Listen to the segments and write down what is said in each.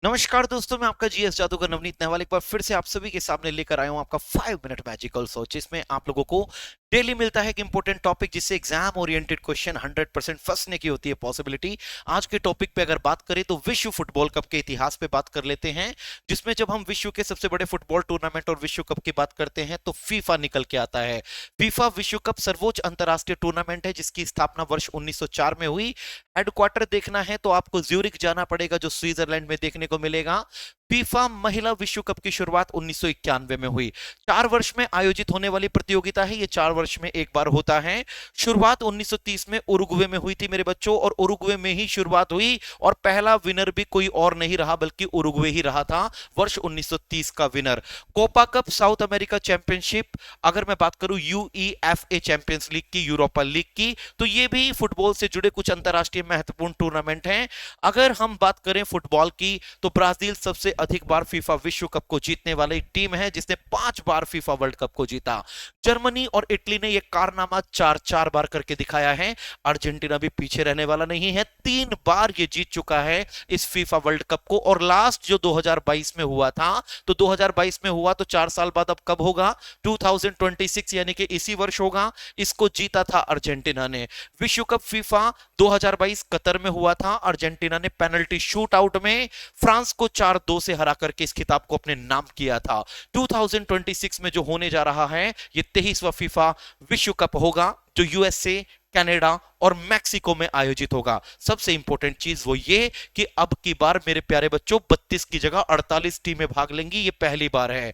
नमस्कार दोस्तों, मैं आपका जीएस जादूगर नवनीत नेहवाल एक बार फिर से आप सभी के सामने लेकर आया हूं आपका 5 मिनट मैजिकल शो, जिसमें आप लोगों को डेली मिलता है एक इंपॉर्टेंट टॉपिक जिससे एग्जाम ओरिएंटेड क्वेश्चन 100% फंसने की होती है पॉसिबिलिटी। आज के टॉपिक पे अगर बात करें तो विश्व फुटबॉल कप के इतिहास पे बात कर लेते हैं, जिसमें जब हम विश्व के सबसे बड़े फुटबॉल टूर्नामेंट और विश्व कप की बात करते हैं तो फीफा निकल के आता है। फीफा विश्व कप सर्वोच्च अंतरराष्ट्रीय टूर्नामेंट है जिसकी स्थापना वर्ष 1904 में हुई। हेडक्वार्टर देखना है तो आपको ज्यूरिख जाना पड़ेगा, जो स्विट्जरलैंड में देखने को मिलेगा। फीफा महिला विश्व कप की शुरुआत 1991 में हुई। 4 वर्ष में आयोजित होने वाली प्रतियोगिता है, ये 4 वर्ष में एक बार होता है। शुरुआत 1930 में उरुग्वे में हुई थी मेरे बच्चों, और उरुग्वे में ही शुरुआत हुई, और पहला विनर भी कोई और नहीं रहा बल्कि उरुग्वे ही रहा था, वर्ष 1930 का winner. Copa cup South America championship, अगर मैं बात करूं यूईएफए चैंपियंस लीग की, यूरोपा लीग की, तो ये भी फुटबॉल से जुड़े कुछ अंतरराष्ट्रीय महत्वपूर्ण टूर्नामेंट हैं। अगर हम बात करें फुटबॉल की तो ब्राजील सबसे अधिक बार फीफा विश्व कप को जीतने वाली टीम है, जिसने 5 बार फीफा वर्ल्ड कप को जीता। जर्मनी और इटली ने यह कारनामा 4-4 बार करके दिखाया है। अर्जेंटीना भी पीछे रहने वाला नहीं है, 3 बार ये जीत चुका है इस फीफा वर्ल्ड कप को। और लास्ट जो 2022 में हुआ था, तो 2022 में हुआ तो 4 साल बाद अब कब होगा, 2026 यानी कि इसी वर्ष होगा। इसको जीता था अर्जेंटीना ने। विश्व कप फीफा 2022 कतर में हुआ था। अर्जेंटीना ने पेनल्टी शूट आउट में फ्रांस को 4-2 से हरा करके इस खिताब को अपने नाम किया था। 2026 में जो होने जा रहा है, ये 23वां फीफा विश्व कप होगा, जो यूएसए, कनाडा और मैक्सिको में आयोजित होगा। सबसे इंपॉर्टेंट चीज वो ये कि अब की बार मेरे प्यारे बच्चों 32 की जगह 48 टीमें भाग लेंगी, ये पहली बार है।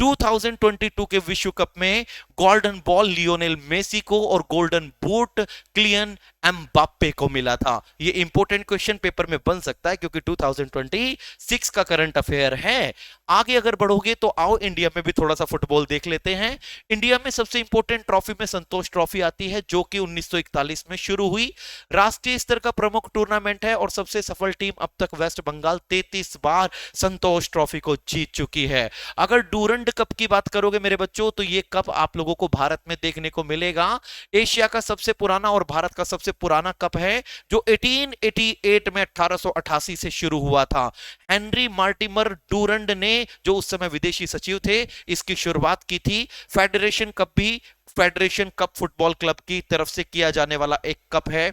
2022 के विश्व कप में गोल्डन बॉल लियोनेल मेसी को और गोल्डन बूट क्लियन एम्बाप्पे को मिला था। ये इंपॉर्टेंट क्वेश्चन पेपर में बन सकता है क्योंकि 2026 का करंट अफेयर है। आगे अगर बढ़ोगे तो आओ इंडिया में भी थोड़ा सा फुटबॉल देख लेते हैं। इंडिया में सबसे इंपॉर्टेंट ट्रॉफी में संतोष ट्रॉफी आती है, जो कि 1941 में शुरू हुई। राष्ट्रीय स्तर का प्रमुख टूर्नामेंट है और सबसे सफल टीम अब तक वेस्ट बंगाल 33 बार संतोष ट्रॉफी को जीत चुकी है। अगर डूरंड कप की बात करोगे मेरे बच्चों, तो ये कप आप लोगों को भारत में देखने को मिलेगा। एशिया का सबसे पुराना और भारत का सबसे पुराना कप है, जो 1888 में 1888 से शुरू हुआ था। हेनरी मार्टिमर डूरंड ने, जो उस समय विदेशी सचिव थे, इसकी शुरुआत की थी। फेडरेशन कप भी फेडरेशन कप फुटबॉल क्लब की तरफ से किया जाने वाला एक कप है।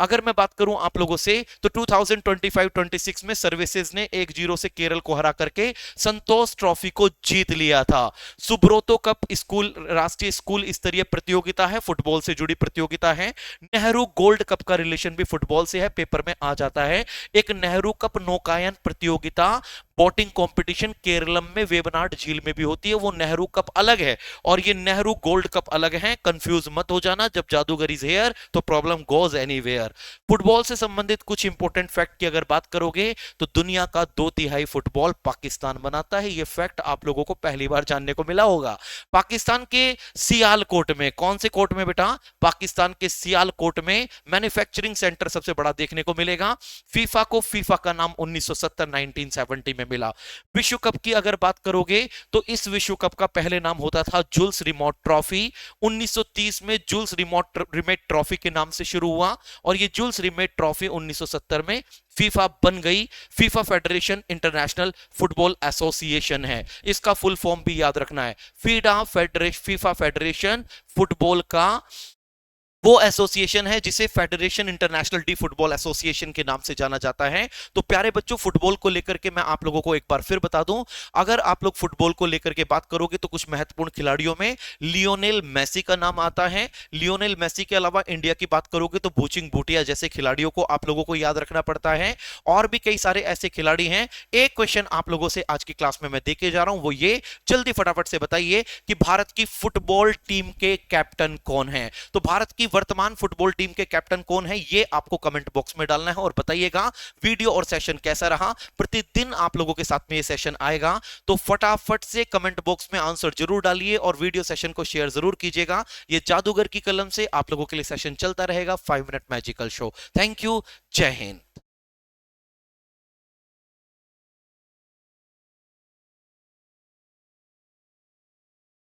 अगर मैं बात करूं आप लोगों से, तो 2025-26 में सर्विसेज ने 1-0 से केरल को हरा करके संतोष ट्रॉफी को जीत लिया था। सुब्रोतो कप स्कूल राष्ट्रीय स्कूल स्तरीय प्रतियोगिता है, फुटबॉल से जुड़ी प्रतियोगिता है। नेहरू गोल्ड कप का रिलेशन भी फुटबॉल से है, पेपर में आ जाता है। एक नेहरू कप नौकायन प्रतियोगिता, बोटिंग कंपटीशन केरलम में वेबनाड झील में भी होती है। वो नेहरू कप अलग है और ये नेहरू गोल्ड कप अलग है, कंफ्यूज मत हो जाना। जब जादूगर इज हियर तो प्रॉब्लम गोज एनीवेयर। फुटबॉल से संबंधित कुछ इंपॉर्टेंट फैक्ट की अगर बात करोगे तो दुनिया का 2/3 फुटबॉल पाकिस्तान बनाता है। ये फैक्ट आप लोगों को पहली बार जानने को मिला होगा। पाकिस्तान के सियालकोट में, कौन से कोट में बेटा, पाकिस्तान के सियालकोट में मैन्युफैक्चरिंग सेंटर सबसे बड़ा देखने को मिलेगा। फीफा को फीफा का नाम 1970 में मिला। विश्व कप की अगर बात करोगे तो इस विश्व कप का पहले नाम होता था जुल्स रिमोट ट्रॉफी। 1930 में जुल्स रिमेट ट्रॉफी के नाम से शुरू हुआ और ये जुल्स रिमेट ट्रॉफी 1970 में फीफा बन गई। FIFA federation international football association है, इसका फुल फॉर्म भी याद रखना है। फीफा फेडरेशन फुटबॉल का वो एसोसिएशन है जिसे federation international D football association के नाम से जाना जाता है। तो प्यारे बच्चों, फुटबॉल को लेकर के मैं आप लोगों को एक बार फिर बता दूं, अगर आप लोग फुटबॉल को लेकर के बात करोगे तो कुछ महत्वपूर्ण खिलाड़ियों में लियोनेल मेसी का नाम आता है। लियोनेल मेसी के अलावा इंडिया की बात करोगे तो बूचिंग बूटिया जैसे खिलाड़ियों को आप लोगों को याद रखना पड़ता है, और भी कई सारे ऐसे खिलाड़ी हैं। एक क्वेश्चन आप लोगों से आज की क्लास में मैं देके जा रहा हूं, वो ये, जल्दी फटाफट से बताइए कि भारत की फुटबॉल टीम के कैप्टन कौन है। तो भारत की वर्तमान फुटबॉल टीम के कैप्टन कौन है, ये आपको कमेंट बॉक्स में डालना है और बताइएगा वीडियो और सेशन कैसा रहा। प्रतिदिन आप लोगों के साथ में ये सेशन आएगा, तो फटाफट से कमेंट बॉक्स में आंसर जरूर डालिए और वीडियो सेशन को शेयर जरूर कीजिएगा। ये जादूगर की कलम से आप लोगों के लिए सेशन चलता रहेगा, 5 minute magical show. Thank you, जय हिंद।